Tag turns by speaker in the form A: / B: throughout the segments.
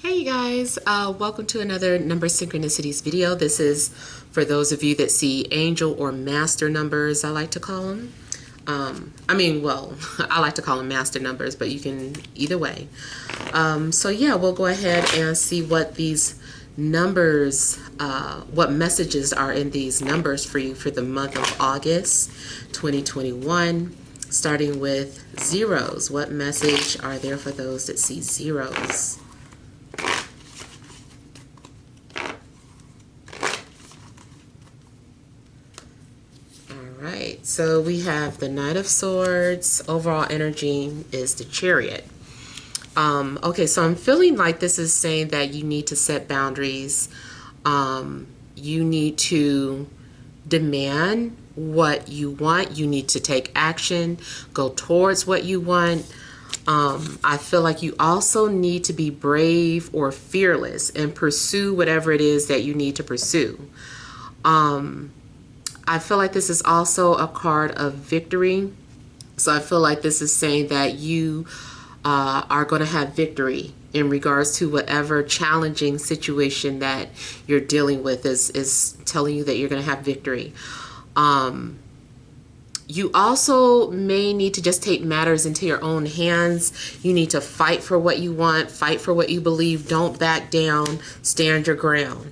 A: Hey you guys, welcome to another number synchronicities video. This is for those of you that see angel or master numbers, I like to call them. I like to call them master numbers, but you can either way. So yeah, we'll go ahead and see what these numbers, what messages are in these numbers for you for the month of August 2021, starting with zeros. What message are there for those that see zeros? Right, so we have the Knight of Swords. Overall energy is the Chariot. Okay, so I'm feeling like this is saying that you need to set boundaries. You need to demand what you want. You need to take action, go towards what you want. I feel like you also need to be brave or fearless and pursue whatever it is that you need to pursue. I feel like this is also a card of victory. So I feel like this is saying that you are going to have victory in regards to whatever challenging situation that you're dealing with is telling you that you're going to have victory. You also may need to just take matters into your own hands. You need to fight for what you want, fight for what you believe. Don't back down, stand your ground.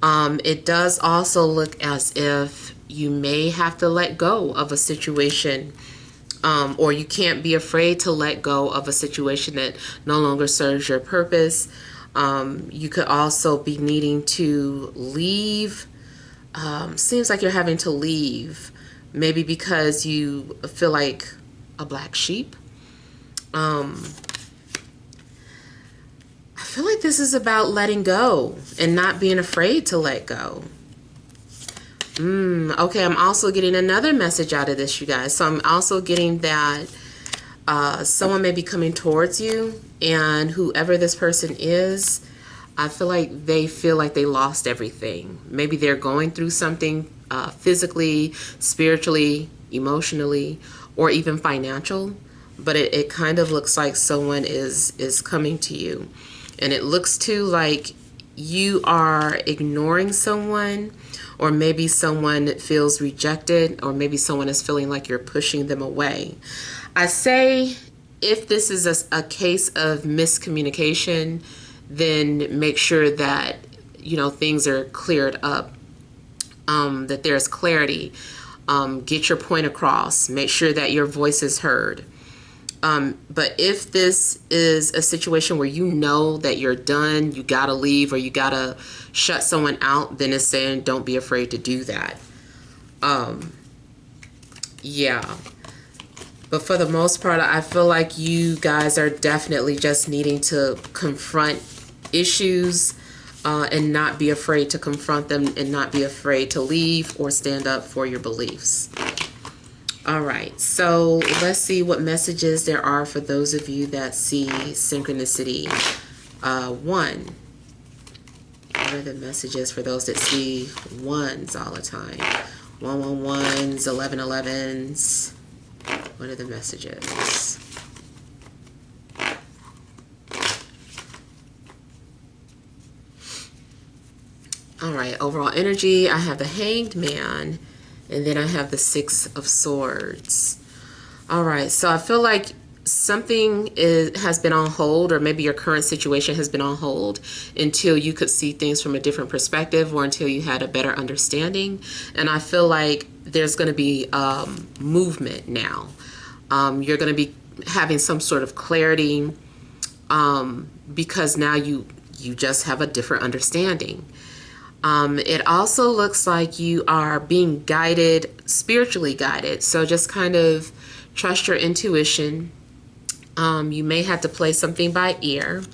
A: It does also look as if you may have to let go of a situation, or you can't be afraid to let go of a situation that no longer serves your purpose. You could also be needing to leave. Seems like you're having to leave, maybe because you feel like a black sheep. I feel like this is about letting go and not being afraid to let go. Okay, I'm also getting another message out of this, you guys. So I'm also getting that someone may be coming towards you, and whoever this person is, I feel like they lost everything. Maybe they're going through something physically, spiritually, emotionally, or even financial. But it kind of looks like someone is coming to you. And it looks too like you are ignoring someone, or maybe someone feels rejected, or maybe someone is feeling like you're pushing them away. I say if this is a case of miscommunication, then make sure that, things are cleared up, that there's clarity. Get your point across. Make sure that your voice is heard. But if this is a situation where you know that you're done, you gotta leave, or you gotta shut someone out, then it's saying don't be afraid to do that. Yeah. But for the most part, I feel like you guys are definitely just needing to confront issues, and not be afraid to confront them, and not be afraid to leave or stand up for your beliefs. All right, so let's see what messages there are for those of you that see synchronicity 1. What are the messages for those that see ones all the time? 111s, 1111s. What are the messages? All right, overall energy, I have the Hanged Man. And then I have the 6 of Swords. All right, so I feel like something has been on hold, or maybe your current situation has been on hold until you could see things from a different perspective, or until you had a better understanding. And I feel like there's going to be movement now. You're going to be having some sort of clarity, because now you just have a different understanding. It also looks like you are being guided, spiritually guided. So just kind of trust your intuition. You may have to play something by ear.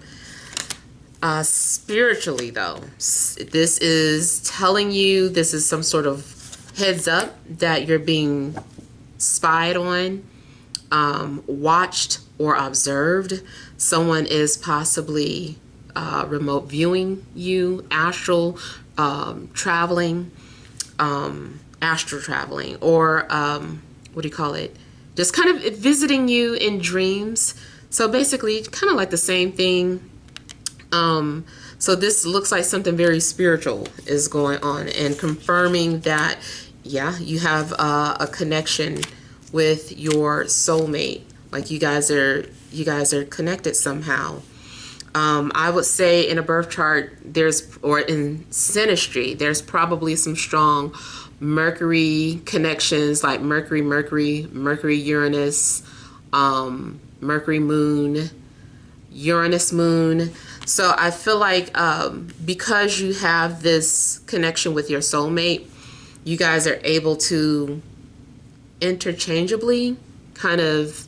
A: Spiritually, though, this is telling you, this is some sort of heads up that you're being spied on, watched, or observed. Someone is possibly remote viewing you, astral traveling, astral traveling, or what do you call it? Just kind of visiting you in dreams. So basically, kind of like the same thing So this looks like something very spiritual is going on, and confirming that, yeah, you have a connection with your soulmate. Like you guys are connected somehow. I would say in a birth chart, or in synastry, there's probably some strong Mercury connections, like Mercury, Uranus, Mercury moon, Uranus moon. So I feel like because you have this connection with your soulmate, you guys are able to interchangeably kind of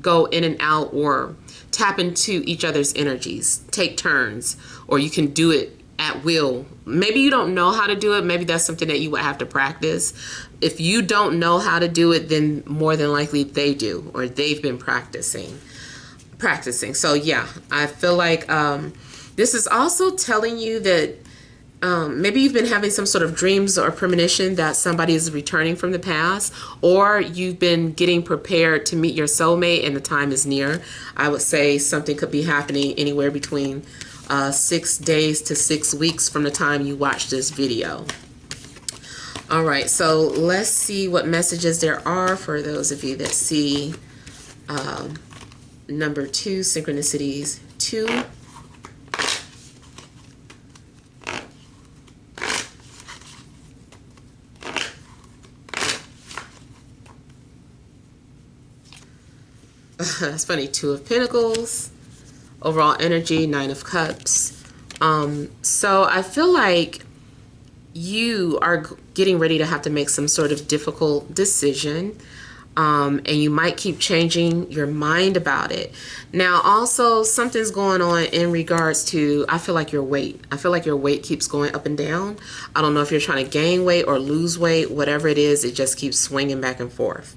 A: go in and out or tap into each other's energies, take turns, or you can do it at will. Maybe you don't know how to do it. Maybe that's something that you would have to practice. If you don't know how to do it, then more than likely they do, or they've been practicing. So yeah, I feel like this is also telling you that maybe you've been having some sort of dreams or premonition that somebody is returning from the past, or you've been getting prepared to meet your soulmate and the time is near. I would say something could be happening anywhere between 6 days to 6 weeks from the time you watch this video. All right, so let's see what messages there are for those of you that see number 2, Synchronicities 2. That's funny. 2 of Pentacles, overall energy, 9 of Cups. So I feel like you are getting ready to have to make some sort of difficult decision. And you might keep changing your mind about it. Now, also, something's going on in regards to, I feel like your weight. I feel like your weight keeps going up and down. I don't know if you're trying to gain weight or lose weight. Whatever it is, it just keeps swinging back and forth.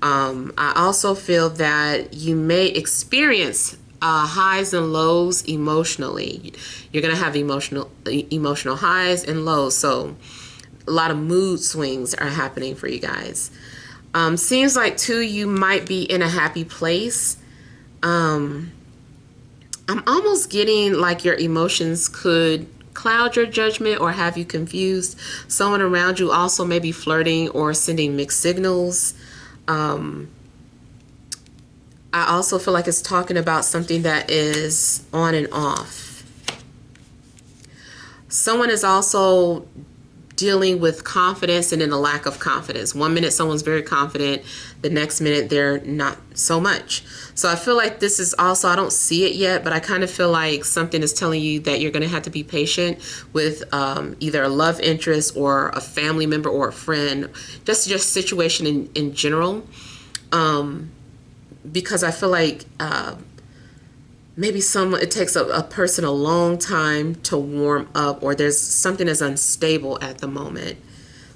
A: I also feel that you may experience highs and lows emotionally. You're going to have emotional highs and lows. So a lot of mood swings are happening for you guys. Seems like too, you might be in a happy place. I'm almost getting like your emotions could cloud your judgment or have you confused. Someone around you also may be flirting or sending mixed signals. I also feel like it's talking about something that is on and off. Someone is also dealing with confidence and then a lack of confidence. 1 minute someone's very confident, the next minute they're not so much. So I feel like this is also, I don't see it yet, but I kind of feel like something is telling you that you're going to have to be patient with either a love interest or a family member or a friend, just your situation in general. Because I feel like maybe it takes a person a long time to warm up, or there's something that's unstable at the moment.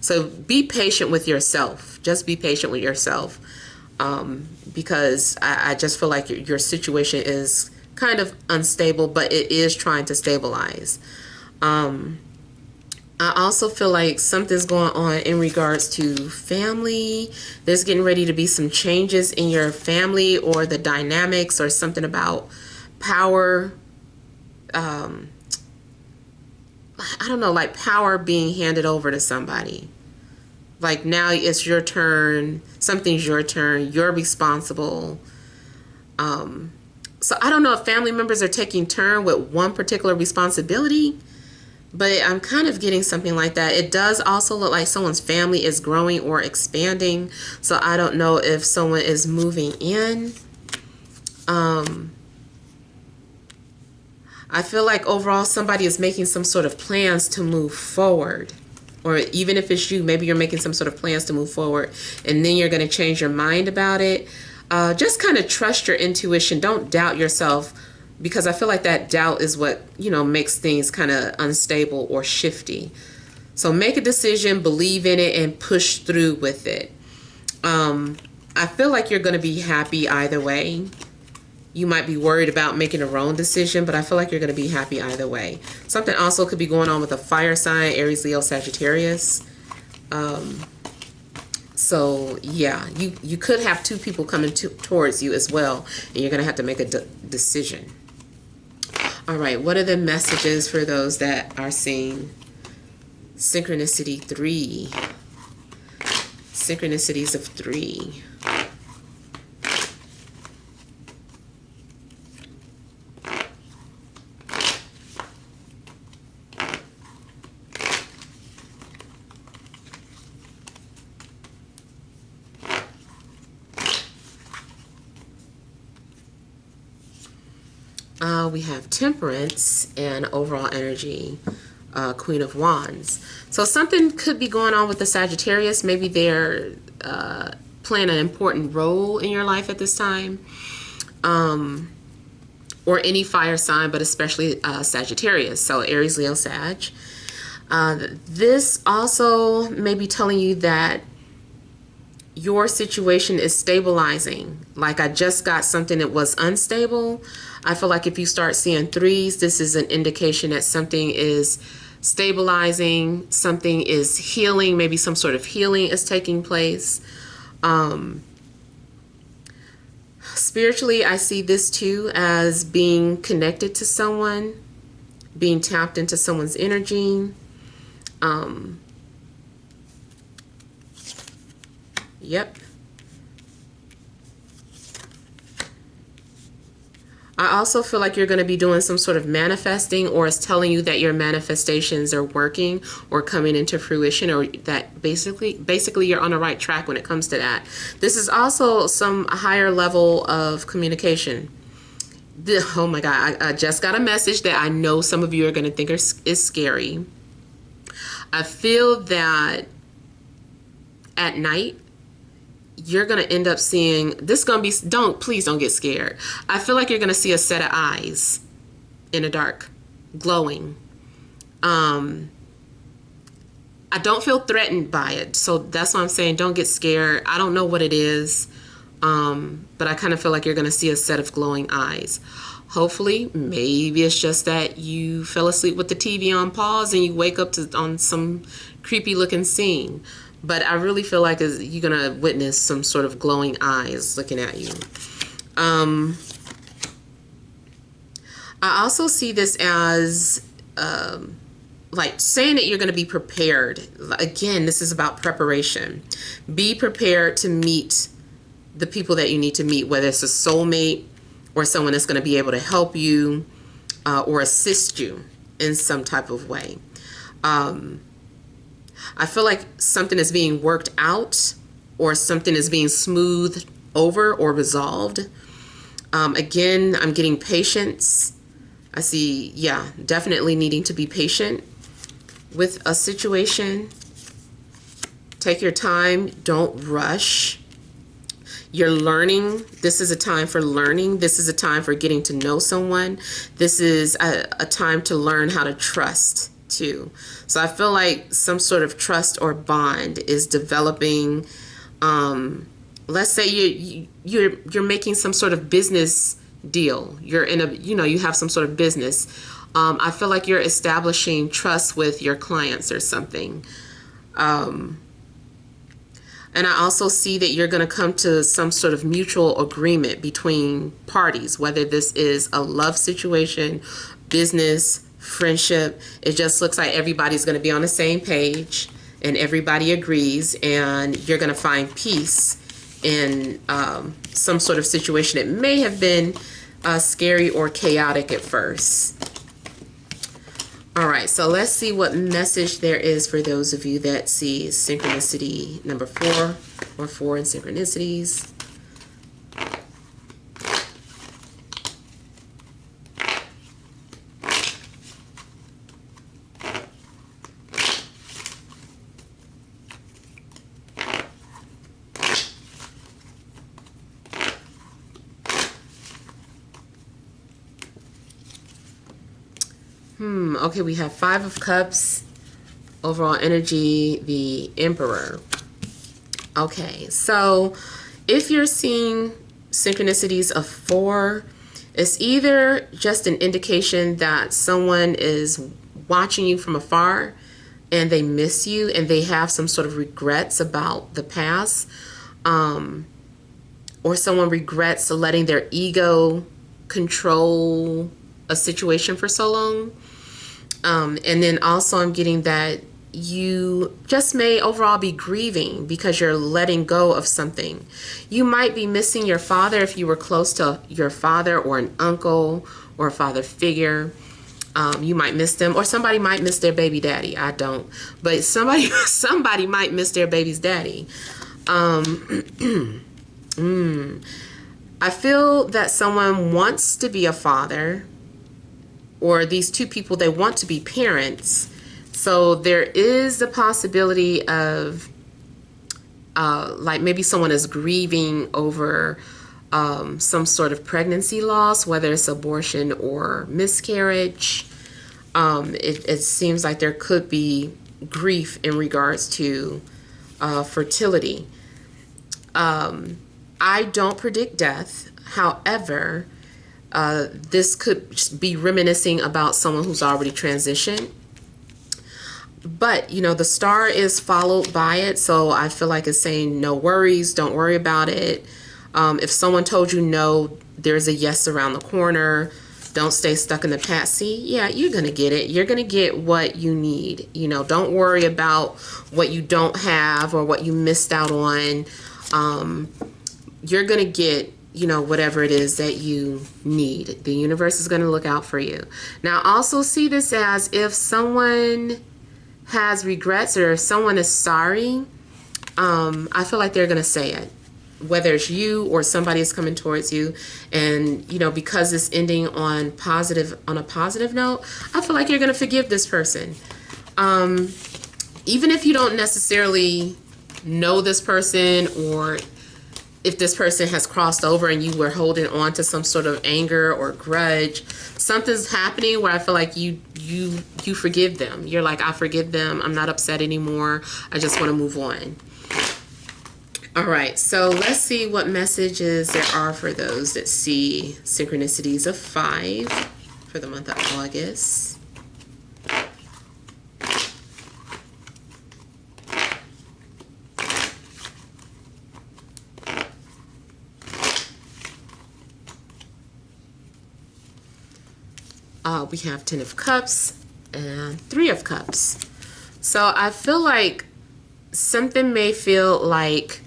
A: So be patient with yourself. Just be patient with yourself. Because I just feel like your situation is kind of unstable, but it is trying to stabilize. I also feel like something's going on in regards to family. There's getting ready to be some changes in your family or the dynamics, or something about power. I don't know, like power being handed over to somebody. Like now it's your turn, something's your turn, you're responsible. So I don't know if family members are taking turn with one particular responsibility, but I'm kind of getting something like that. It does also look like someone's family is growing or expanding. So I don't know if someone is moving in. I feel like overall somebody is making some sort of plans to move forward. Or even if it's you, maybe you're making some sort of plans to move forward, and then you're going to change your mind about it. Just kind of trust your intuition. Don't doubt yourself, because I feel like that doubt is what, makes things kind of unstable or shifty. So make a decision, believe in it, and push through with it. I feel like you're going to be happy either way. You might be worried about making a wrong decision, but I feel like you're going to be happy either way. Something also could be going on with a fire sign, Aries, Leo, Sagittarius. So yeah, you could have 2 people coming towards you as well, and you're going to have to make a decision. All right, what are the messages for those that are seeing Synchronicity 3? Synchronicities of 3. We have Temperance and overall energy, Queen of Wands. So something could be going on with the Sagittarius. Maybe they're playing an important role in your life at this time. Or any fire sign, but especially Sagittarius. So Aries, Leo, Sag. This also may be telling you that your situation is stabilizing. Like I just got something that was unstable. I feel like if you start seeing 3s, this is an indication that something is stabilizing, something is healing, maybe some sort of healing is taking place. Spiritually, I see this too as being connected to someone, being tapped into someone's energy. Yep. I also feel like you're going to be doing some sort of manifesting, or it's telling you that your manifestations are working or coming into fruition, or that basically you're on the right track when it comes to that. This is also some higher level of communication. Oh my God, I just got a message that I know some of you are going to think is scary. I feel that at night, you're going to end up seeing, this going to be, please don't get scared. I feel like you're going to see a set of eyes in the dark, glowing. I don't feel threatened by it. So that's why I'm saying don't get scared. I don't know what it is. But I kind of feel like you're going to see a set of glowing eyes. Hopefully, maybe it's just that you fell asleep with the TV on pause and you wake up on some creepy looking scene. But I really feel like you're going to witness some sort of glowing eyes looking at you. I also see this as like saying that you're going to be prepared. Again, this is about preparation. Be prepared to meet the people that you need to meet, whether it's a soulmate or someone that's going to be able to help you or assist you in some type of way. I feel like something is being worked out or something is being smoothed over or resolved. Again, I'm getting patience. I see, yeah, definitely needing to be patient with a situation. Take your time. Don't rush. You're learning. This is a time for learning. This is a time for getting to know someone. This is a time to learn how to trust too. So I feel like some sort of trust or bond is developing. Let's say you're making some sort of business deal. You're in a, you have some sort of business. I feel like you're establishing trust with your clients or something. And I also see that you're going to come to some sort of mutual agreement between parties, whether this is a love situation, business, friendship. It just looks like everybody's going to be on the same page and everybody agrees, and you're going to find peace in some sort of situation. It may have been scary or chaotic at first. All right, so let's see what message there is for those of you that see synchronicity number 4 or 4 in synchronicities. Okay, we have 5 of Cups, overall energy, the Emperor. Okay, so if you're seeing synchronicities of 4, it's either just an indication that someone is watching you from afar and they miss you and they have some sort of regrets about the past, or someone regrets letting their ego control a situation for so long. And then also I'm getting that you just may overall be grieving because you're letting go of something. You might be missing your father if you were close to your father or an uncle or a father figure. You might miss them, or somebody might miss their baby daddy. I don't, but somebody might miss their baby's daddy. I feel that someone wants to be a father, or these two people, they want to be parents. So there is the possibility of like maybe someone is grieving over some sort of pregnancy loss, whether it's abortion or miscarriage. It seems like there could be grief in regards to fertility. I don't predict death. However, this could be reminiscing about someone who's already transitioned. But, you know, the star is followed by it. So I feel like it's saying no worries. Don't worry about it. If someone told you no, there's a yes around the corner. Don't stay stuck in the past. See, yeah, you're going to get it. You're going to get what you need. You know, don't worry about what you don't have or what you missed out on. You're going to get, you know, whatever it is that you need. The universe is going to look out for you. Now, also see this as if someone has regrets or if someone is sorry, I feel like they're going to say it. Whether it's you or somebody is coming towards you, and you know, because it's ending on a positive note, I feel like you're going to forgive this person. Even if you don't necessarily know this person, or if this person has crossed over and you were holding on to some sort of anger or grudge, something's happening where I feel like you forgive them. You're like, I forgive them. I'm not upset anymore. I just want to move on. All right, so let's see what messages there are for those that see synchronicities of 5 for the month of August. We have 10 of Cups and 3 of Cups. So I feel like something may feel like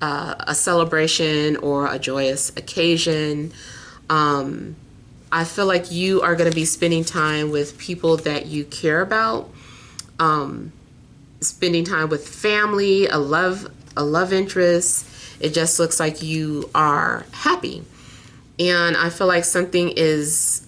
A: a celebration or a joyous occasion. I feel like you are going to be spending time with people that you care about, spending time with family, a love interest. It just looks like you are happy. And I feel like something is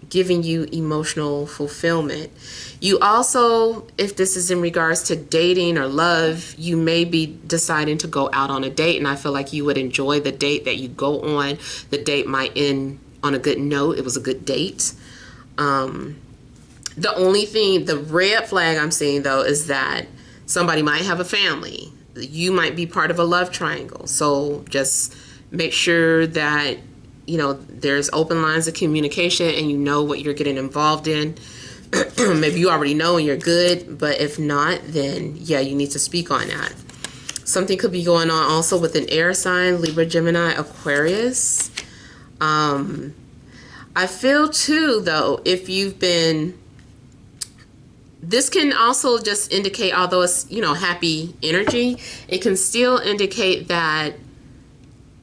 A: giving you emotional fulfillment. You also, if this is in regards to dating or love, you may be deciding to go out on a date, and I feel like you would enjoy the date that you go on. The date might end on a good note. It was a good date. The only thing, the red flag I'm seeing though, is that somebody might have a family. You might be part of a love triangle. So just make sure that, you know, there's open lines of communication and you know what you're getting involved in. Maybe you already know and you're good, but if not, then yeah, you need to speak on that. Something could be going on also with an air sign, Libra, Gemini, Aquarius. I feel too, though, if you've been, this can also just indicate, although it's, you know, happy energy, it can still indicate that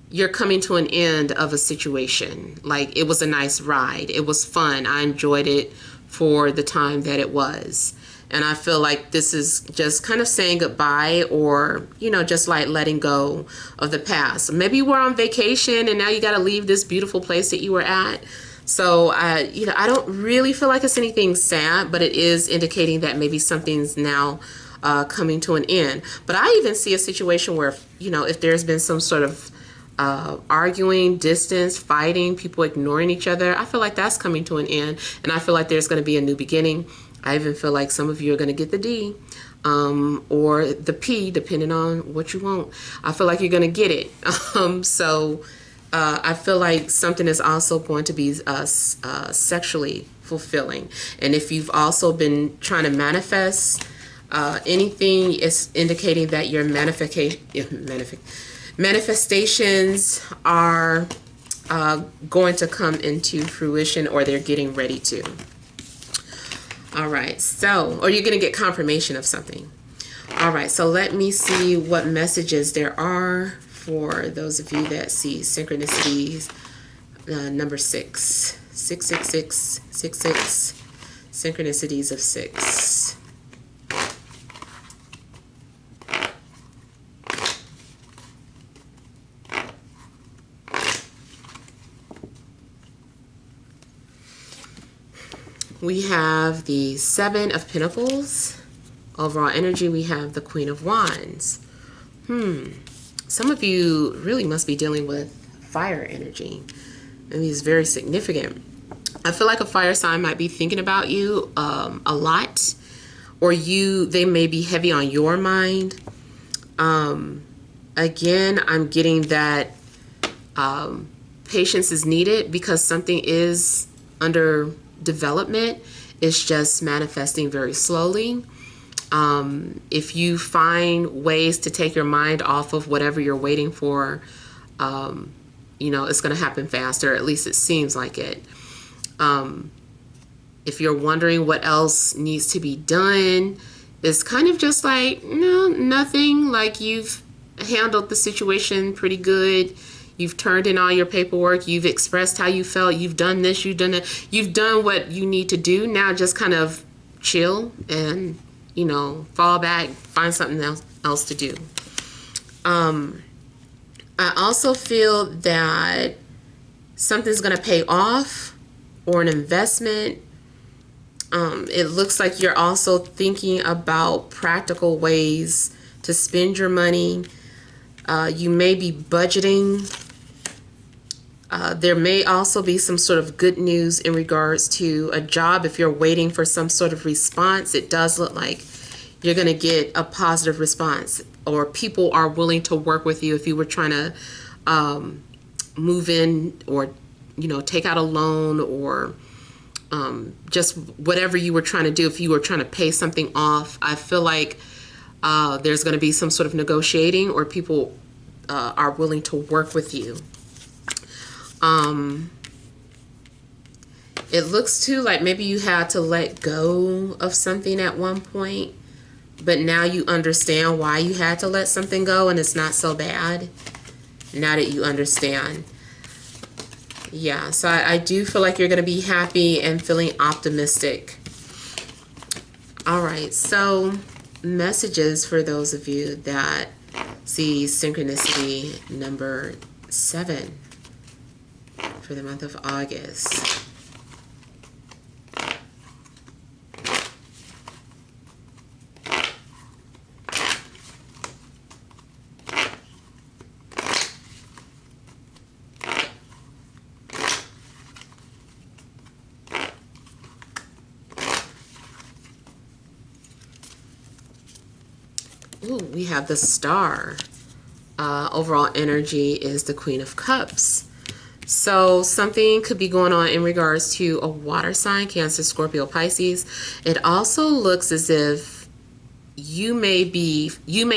A: you're coming to an end of a situation. Like, it was a nice ride. It was fun. I enjoyed it for the time that it was. And I feel like this is just kind of saying goodbye, or, you know, just like letting go of the past. Maybe you were on vacation and now you got to leave this beautiful place that you were at. So, you know, I don't really feel like it's anything sad, but it is indicating that maybe something's now coming to an end. But I even see a situation where, you know, if there's been some sort of arguing, distance, fighting, people ignoring each other, I feel like that's coming to an end. And I feel like there's going to be a new beginning. I even feel like some of you are going to get the D or the P, depending on what you want. I feel like you're going to get it. So I feel like something is also going to be sexually fulfilling. And if you've also been trying to manifest anything, it's indicating that your manifestations are going to come into fruition, or they're getting ready to. All right, so, or you're going to get confirmation of something. All right, so let me see what messages there are for those of you that see synchronicities. Number 6, 666, 66, synchronicities of 6. We have the 7 of Pentacles. Overall energy, we have the Queen of Wands. Some of you really must be dealing with fire energy. Maybe it's very significant. I feel like a fire sign might be thinking about you a lot, or they may be heavy on your mind. Again, I'm getting that patience is needed because something is under development. It's just manifesting very slowly. If you find ways to take your mind off of whatever you're waiting for, you know, it's going to happen faster. At least it seems like it. If you're wondering what else needs to be done, it's kind of just like, no, nothing. Like, you've handled the situation pretty good. You've turned in all your paperwork. You've expressed how you felt. You've done this. You've done that. You've done what you need to do. Now just kind of chill and, you know, fall back, find something else to do. I also feel that something's going to pay off, or an investment. It looks like you're also thinking about practical ways to spend your money. You may be budgeting. There may also be some sort of good news in regards to a job. If you're waiting for some sort of response, it does look like you're going to get a positive response, or people are willing to work with you if you were trying to move in, or, you know, take out a loan, or just whatever you were trying to do. If you were trying to pay something off, I feel like there's going to be some sort of negotiating, or people are willing to work with you. It looks too like maybe you had to let go of something at one point, but now you understand why you had to let something go, and it's not so bad now that you understand. Yeah, so I do feel like you're going to be happy and feeling optimistic. All right, so messages for those of you that see synchronicity number 7 for the month of August. Ooh, we have the Star. Overall energy is the Queen of Cups. So something could be going on in regards to a water sign, Cancer, Scorpio, Pisces. It also looks as if you may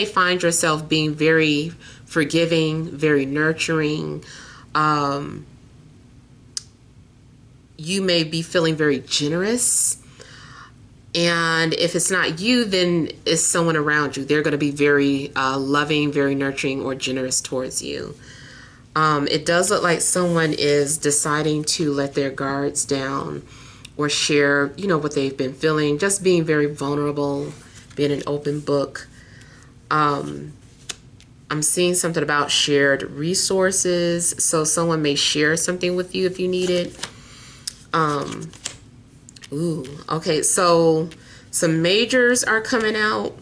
A: find yourself being very forgiving, very nurturing. You may be feeling very generous. And if it's not you, then it's someone around you. They're going to be very loving, very nurturing, or generous towards you. It does look like someone is deciding to let their guards down, or share, you know, what they've been feeling, just being very vulnerable, being an open book. I'm seeing something about shared resources. So someone may share something with you if you need it. Ooh, okay, so some majors are coming out.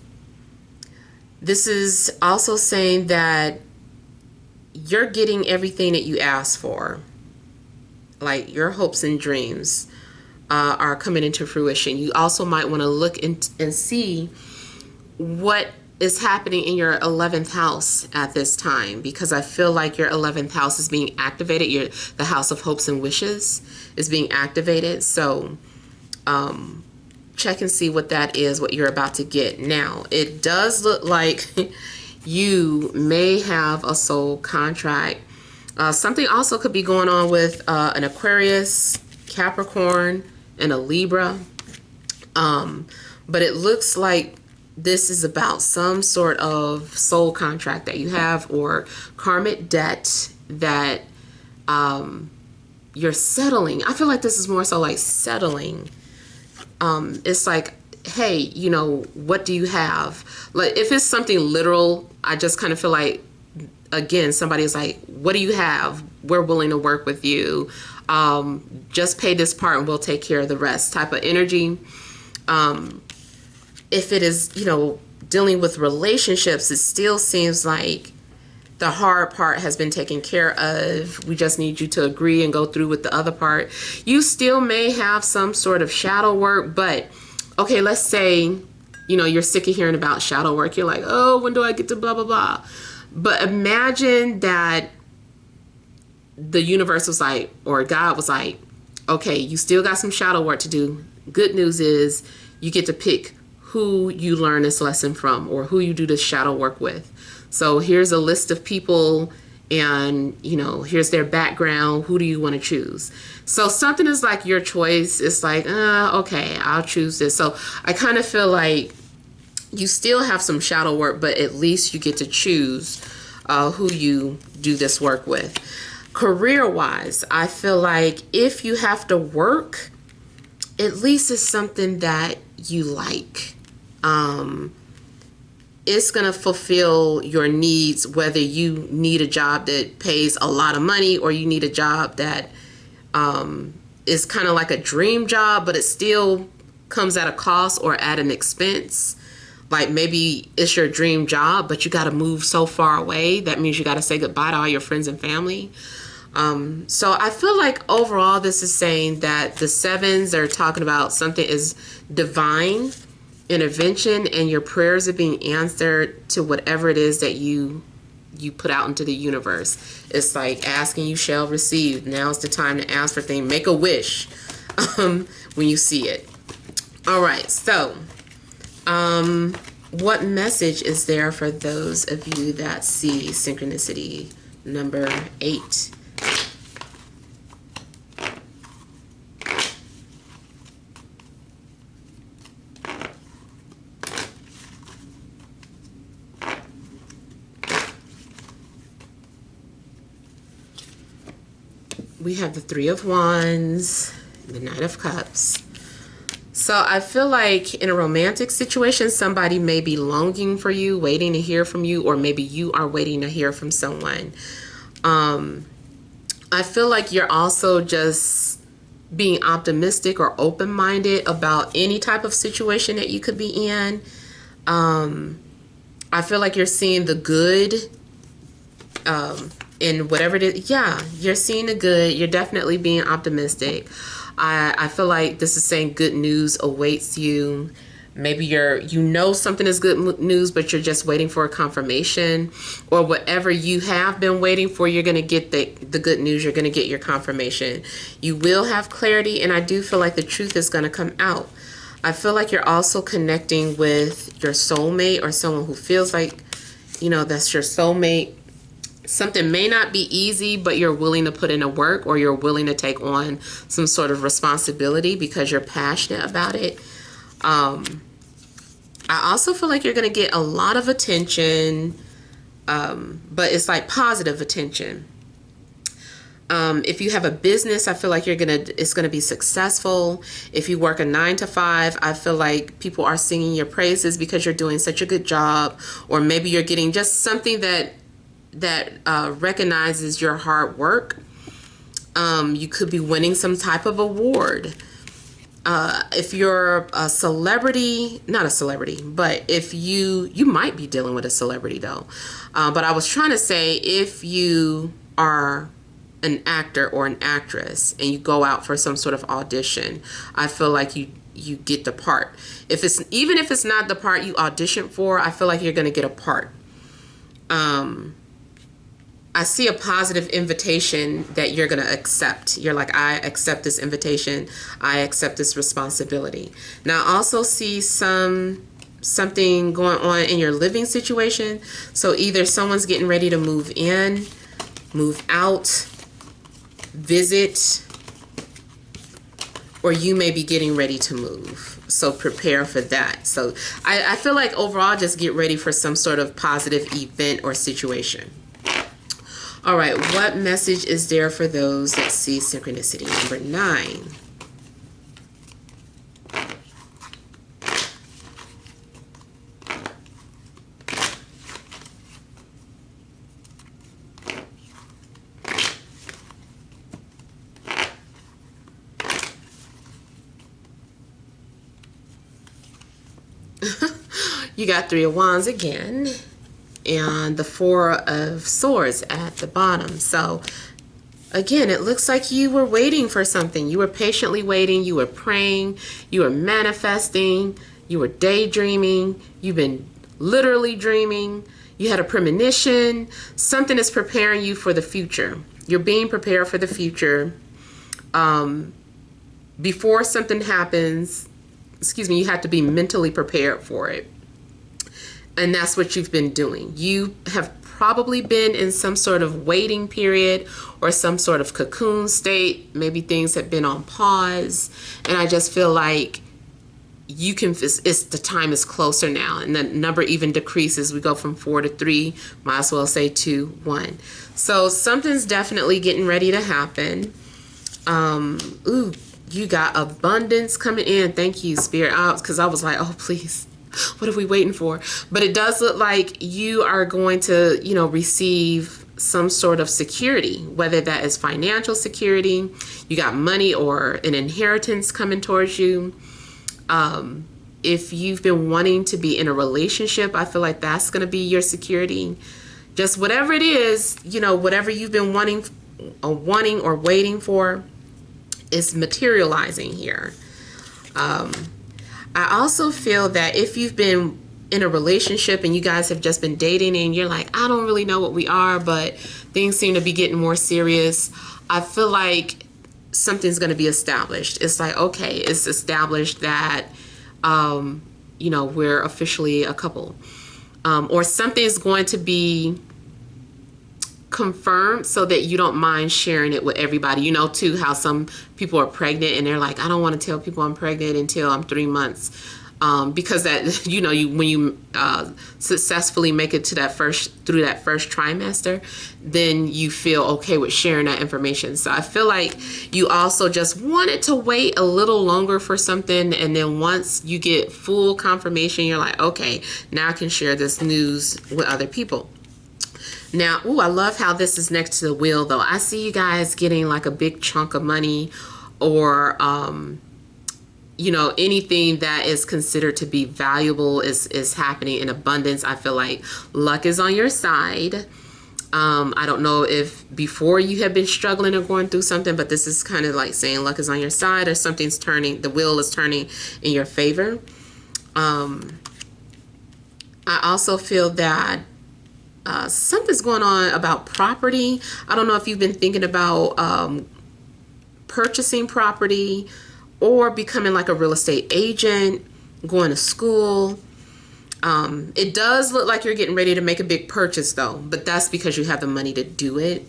A: This is also saying that you're getting everything that you asked for. Like, your hopes and dreams are coming into fruition. You also might want to look and see what is happening in your 11th house at this time, because I feel like your 11th house is being activated. The house of hopes and wishes is being activated. So check and see what that is, what you're about to get. Now, it does look like you may have a soul contract Something also could be going on with an Aquarius, Capricorn, and a Libra. But it looks like this is about some sort of soul contract that you have, or karmic debt that you're settling. I feel like this is more so like settling. It's like, hey, you know, what do you have? Like, if it's something literal, I just kind of feel like, again, somebody is like, what do you have? We're willing to work with you. Just pay this part and we'll take care of the rest type of energy. If it is, you know, dealing with relationships, it still seems like the hard part has been taken care of. We just need you to agree and go through with the other part. You still may have some sort of shadow work, but okay, let's say, you know, you're sick of hearing about shadow work. You're like, oh, when do I get to blah, blah, blah. But imagine that the universe was like, or God was like, okay, you still got some shadow work to do. Good news is you get to pick who you learn this lesson from, or who you do this shadow work with. So here's a list of people, and, you know, here's their background. Who do you want to choose? So something is like your choice. It's like, okay, I'll choose this. So I kind of feel like you still have some shadow work, but at least you get to choose who you do this work with. Career-wise, I feel like if you have to work, at least it's something that you like. It's going to fulfill your needs, whether you need a job that pays a lot of money, or you need a job that is kind of like a dream job, but it still comes at a cost or at an expense. Like, maybe it's your dream job, but you got to move so far away. That means you got to say goodbye to all your friends and family. So I feel like overall this is saying that the sevens are talking about something is divine intervention, and your prayers are being answered to whatever it is that you put out into the universe. It's like asking, you shall receive. Now's the time to ask for things. Make a wish when you see it. All right, so what message is there for those of you that see synchronicity number 8? We have the Three of Wands, the Knight of Cups. So I feel like in a romantic situation, somebody may be longing for you, waiting to hear from you, or maybe you are waiting to hear from someone. I feel like you're also just being optimistic or open-minded about any type of situation that you could be in. I feel like you're seeing the good in whatever it is. Yeah, you're seeing the good. You're definitely being optimistic. I feel like this is saying good news awaits you. Maybe you know something is good news, but you're just waiting for a confirmation, or whatever you have been waiting for, you're going to get the good news. You're going to get your confirmation. You will have clarity, and I do feel like the truth is going to come out. I feel like you're also connecting with your soulmate, or someone who feels like, you know, that's your soulmate. Something may not be easy, but you're willing to put in a work, or you're willing to take on some sort of responsibility because you're passionate about it. I also feel like you're going to get a lot of attention, but it's like positive attention. If you have a business, I feel like it's going to be successful. If you work a 9 to 5, I feel like people are singing your praises because you're doing such a good job, or maybe you're getting just something that recognizes your hard work. You could be winning some type of award. If you're a celebrity, not a celebrity, but if you might be dealing with a celebrity though. But I was trying to say, if you are an actor or an actress and you go out for some sort of audition, I feel like you get the part. Even if it's not the part you auditioned for, I feel like you're going to get a part. I see a positive invitation that you're going to accept. You're like, I accept this invitation. I accept this responsibility. Now, I also see something going on in your living situation. So either someone's getting ready to move in, move out, visit, or you may be getting ready to move. So prepare for that. So I feel like overall, just get ready for some sort of positive event or situation. All right, what message is there for those? Let's see, synchronicity number 9. You got 3 of Wands again, and the 4 of Swords at the bottom. So again, it looks like you were waiting for something. You were patiently waiting. You were praying. You were manifesting. You were daydreaming. You've been literally dreaming. You had a premonition. Something is preparing you for the future. You're being prepared for the future. Before something happens, you have to be mentally prepared for it. And that's what you've been doing. You have probably been in some sort of waiting period or some sort of cocoon state. Maybe things have been on pause. And I just feel like you can, the time is closer now. And the number even decreases. We go from 4 to 3, might as well say 2, 1. So something's definitely getting ready to happen. Ooh, you got abundance coming in. Thank you, Spirit. Because I was like, oh, please. What are we waiting for? But it does look like you are going to, receive some sort of security, whether that is financial security, you got money or an inheritance coming towards you. If you've been wanting to be in a relationship, I feel like that's going to be your security. Just whatever it is, whatever you've been wanting or waiting for is materializing here. I also feel that if you've been in a relationship and you guys have just been dating and you're like, I don't really know what we are, but things seem to be getting more serious, I feel like something's going to be established. It's like, okay, it's established that, we're officially a couple. Or something's going to be confirmed so that you don't mind sharing it with everybody. Too, how some people are pregnant and they're like, I don't want to tell people I'm pregnant until I'm 3 months. Because that, when you successfully make it to through that first trimester, then you feel okay with sharing that information. So I feel like you also just wanted to wait a little longer for something. And then once you get full confirmation, you're like, okay, now I can share this news with other people. Now, I love how this is next to the wheel, though. I see you guys getting like a big chunk of money or, anything that is considered to be valuable is happening in abundance. I feel like luck is on your side. I don't know if before you have been struggling or going through something, but this is kind of like saying luck is on your side or something's turning, the wheel is turning in your favor. I also feel that something's going on about property. I don't know if you've been thinking about purchasing property or becoming like a real estate agent, going to school. It does look like you're getting ready to make a big purchase though, but that's because you have the money to do it.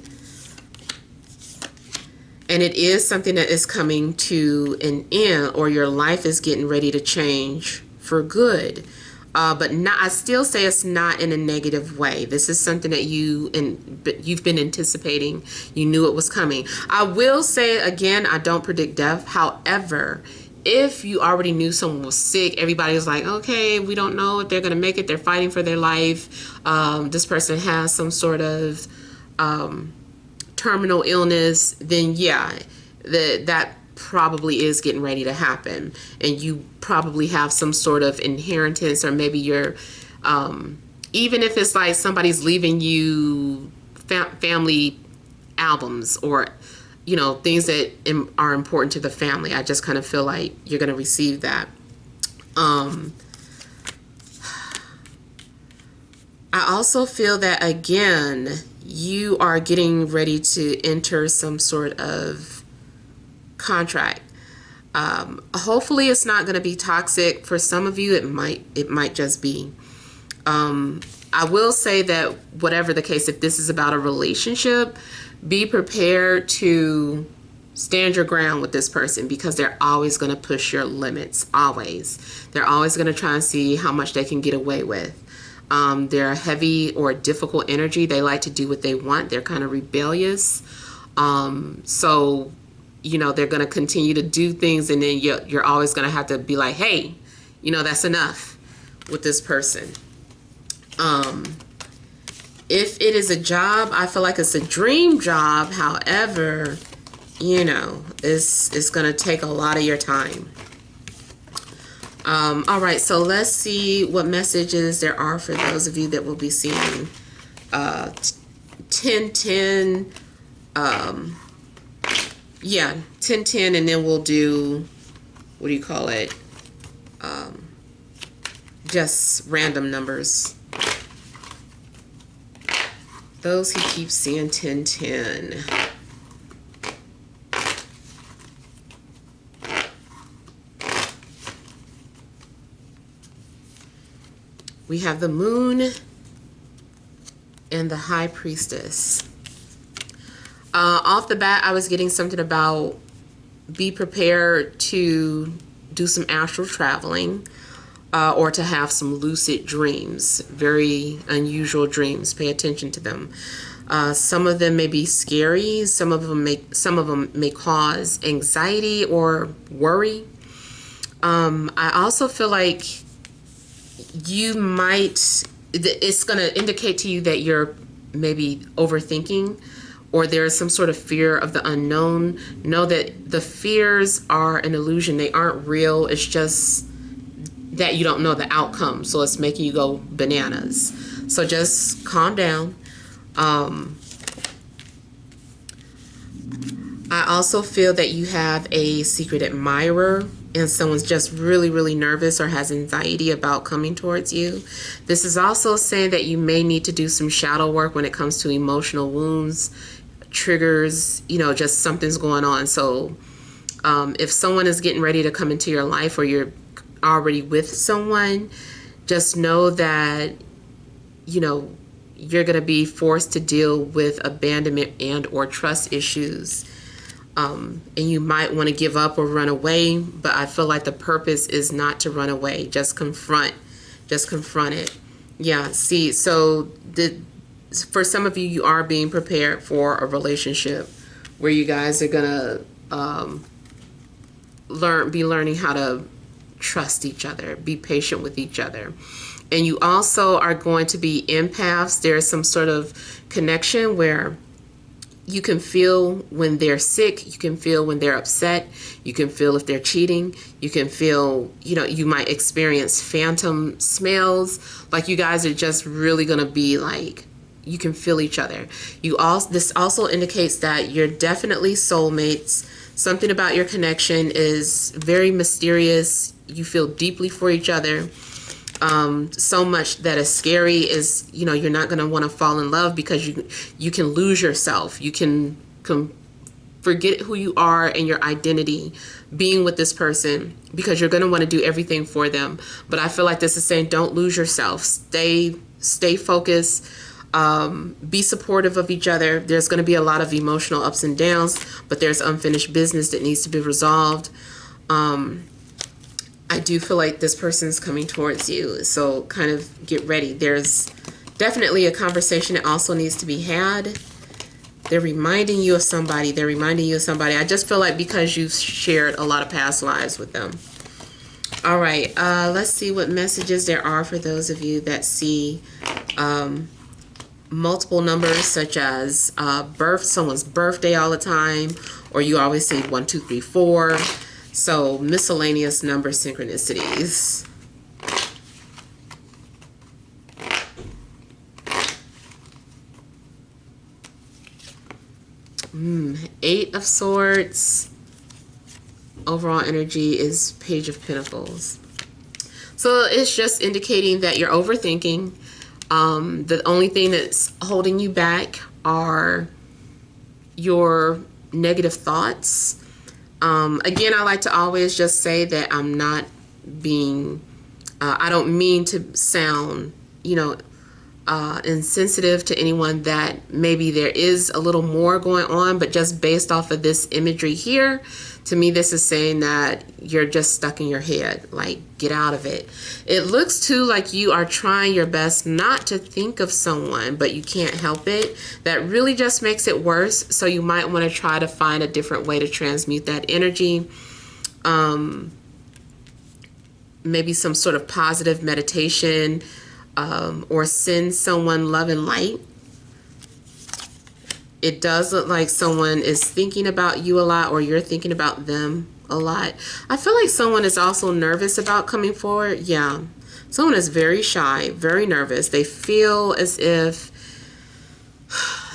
A: And it is something that is coming to an end, or your life is getting ready to change for good. But I still say it's not in a negative way. This is something that you've been anticipating. You knew it was coming. I will say again, I don't predict death. However, if you already knew someone was sick, everybody was like, okay, we don't know if they're going to make it. They're fighting for their life. This person has some sort of terminal illness. Then yeah, that probably is getting ready to happen, and you probably have some sort of inheritance, or maybe you're even if it's like somebody's leaving you family albums or things that are important to the family. I just kind of feel like you're going to receive that. I also feel that again you are getting ready to enter some sort of contract. Hopefully it's not going to be toxic. For some of you it might just be. I will say that whatever the case, if this is about a relationship, be prepared to stand your ground with this person, because they're always going to push your limits. Always. They're always going to try and see how much they can get away with. They're a heavy or difficult energy. They like to do what they want. They're kind of rebellious. So, you know, they're going to continue to do things, and then you're always going to have to be like, hey, you know, that's enough with this person. If it is a job, I feel like it's a dream job. However, you know, it's going to take a lot of your time. All right, so let's see what messages there are for those of you that will be seeing 10-10. Yeah, 10-10, and then we'll do, what do you call it? Just random numbers. Those who keep seeing 10-10. We have the Moon and the High Priestess. Off the bat, I was getting something about be prepared to do some astral traveling, or to have some lucid dreams, very unusual dreams. Pay attention to them. Some of them may be scary. Some of them may cause anxiety or worry. I also feel like you might, it's going to indicate to you that you're maybe overthinking, or there's some sort of fear of the unknown. Know that the fears are an illusion. They aren't real. It's just that you don't know the outcome. So it's making you go bananas. So just calm down. I also feel that you have a secret admirer, and someone's just really, really nervous or has anxiety about coming towards you. This is also saying that you may need to do some shadow work when it comes to emotional wounds, triggers, you know, just something's going on. So if someone is getting ready to come into your life, or you're already with someone, just know that, you know, you're going to be forced to deal with abandonment and or trust issues. And you might want to give up or run away, but I feel like the purpose is not to run away. Just confront it. Yeah, see, so for some of you, you are being prepared for a relationship where you guys are gonna be learning how to trust each other, be patient with each other. And you also are going to be empaths. There's some sort of connection where you can feel when they're sick, you can feel when they're upset, you can feel if they're cheating, you can feel, you know, you might experience phantom smells. Like you guys are just really gonna be like, you can feel each other. This also indicates that you're definitely soulmates. Something about your connection is very mysterious. You feel deeply for each other. So much that is scary is, you know, you're not going to want to fall in love, because you can lose yourself. You can forget who you are and your identity being with this person, because you're going to want to do everything for them. But I feel like this is saying don't lose yourself. Stay focused. Be supportive of each other. There's going to be a lot of emotional ups and downs, but there's unfinished business that needs to be resolved. I do feel like this person is coming towards you, so kind of get ready. There's definitely a conversation that also needs to be had. They're reminding you of somebody. I just feel like because you've shared a lot of past lives with them. All right, let's see what messages there are for those of you that see multiple numbers, such as someone's birthday all the time, or you always say 1, 2, 3, 4. So miscellaneous number synchronicities. Eight of Swords. Overall energy is Page of Pentacles. So it's just indicating that you're overthinking. The only thing that's holding you back are your negative thoughts. Again, I like to always just say that I'm not being, I don't mean to sound, you know, insensitive to anyone that maybe there is a little more going on, but just based off of this imagery here, to me this is saying that you're just stuck in your head. Like, get out of it. It looks too like you are trying your best not to think of someone, but you can't help it. That really just makes it worse. So you might want to try to find a different way to transmute that energy. Maybe some sort of positive meditation, or send someone love and light. It does look like someone is thinking about you a lot, or you're thinking about them a lot. I feel like someone is also nervous about coming forward. Yeah, someone is very shy, very nervous. They feel as if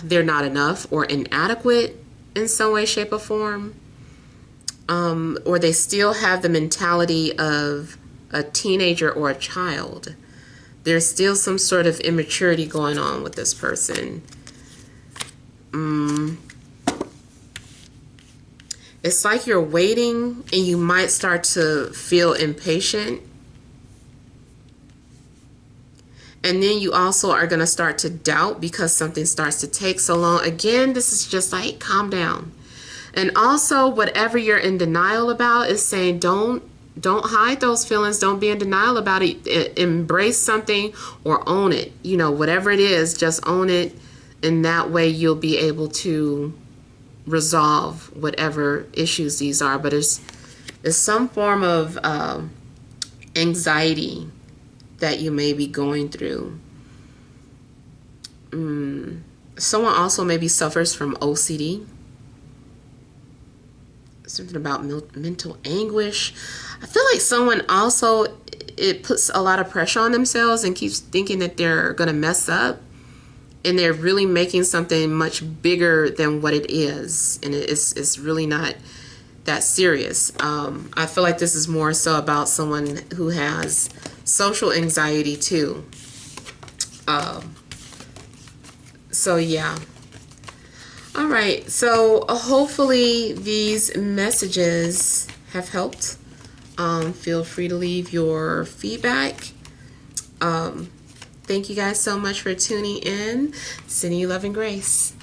A: they're not enough or inadequate in some way, shape, or form. Or they still have the mentality of a teenager or a child. There's still some sort of immaturity going on with this person. It's like you're waiting and you might start to feel impatient. And then you also are going to start to doubt because something starts to take so long. Again, this is just like, calm down. And also, whatever you're in denial about is saying, don't hide those feelings. Don't be in denial about it. Embrace something or own it. You know, whatever it is, just own it. And that way you'll be able to resolve whatever issues these are. But it's some form of anxiety that you may be going through. Someone also maybe suffers from OCD. Something about mental anguish. I feel like someone also, it puts a lot of pressure on themselves and keeps thinking that they're going to mess up. And they're really making something much bigger than what it is. And it's really not that serious. I feel like this is more so about someone who has social anxiety too. So yeah. All right. So hopefully these messages have helped. Feel free to leave your feedback. Thank you guys so much for tuning in. Sending you love and grace.